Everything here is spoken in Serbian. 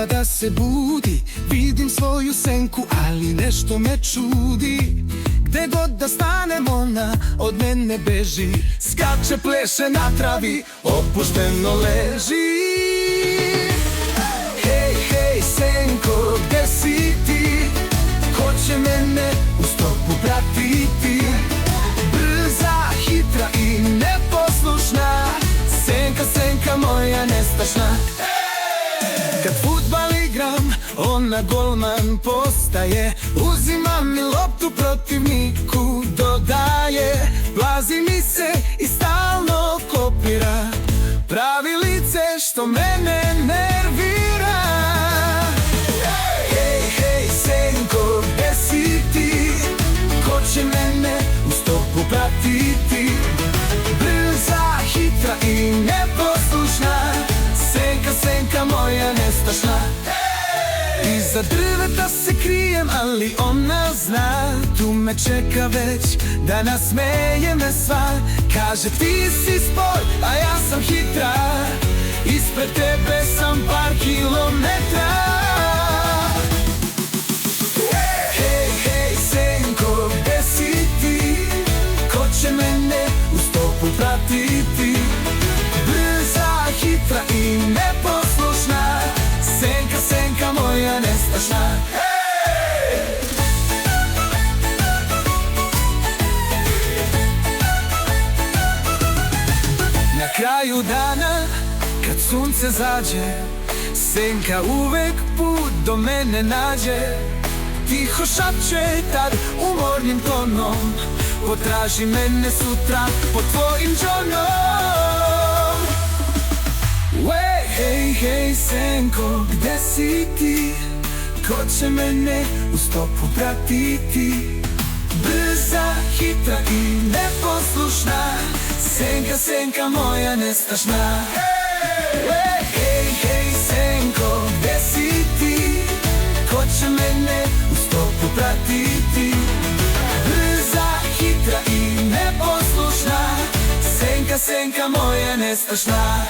treba da se budi. Vidim svoju senku, ali nešto me čudi. Gde god da stanem ona od mene beži. Skače, pleše na travi, opušteno leži. Hej, hej, senko, gde si ti? Ko će mene u stopu pratiti? Brza, hitra i neposlušna, senka, senka moja nestašna. Kad fudbal igram, ona golman postaje. Uzima mi loptu, protivniku dodaje. Plazi mi se i stalno kopira, pravi lice što mene nervira. Hej, hej, senko, gde si ti? Ko će mene u stopu pratiti? Brza, hitra i neposlušna, senka, senka moja nestašna. Iza drveta se krijem, ali ona zna, tu me čeka već da nasmeje me sva. Kaže ti si spor, a ja sam hitra, ispred tebe sam par kilometra. Hej, hej, senko, gde si ti? Ko će mene u stopu pratiti? Brza, hitra i neposlušna, senka, senka moja nestašna. Na kraju dana, kad sunce zađe, senka uvek put do mene nađe. Tiho šapće tad umornim tonom, potraži mene sutra pod tvojim džonom. Hej, hej, senko, gde si ti? Ko će mene u stopu pratiti? Brza, hitra i neposlušna, senka, senka moja nestašna. Hej, hej, senko, gde si ti? Ko će mene u stopu pratiti? Brza, hitra i neposlušna, senka, senka moja nestašna.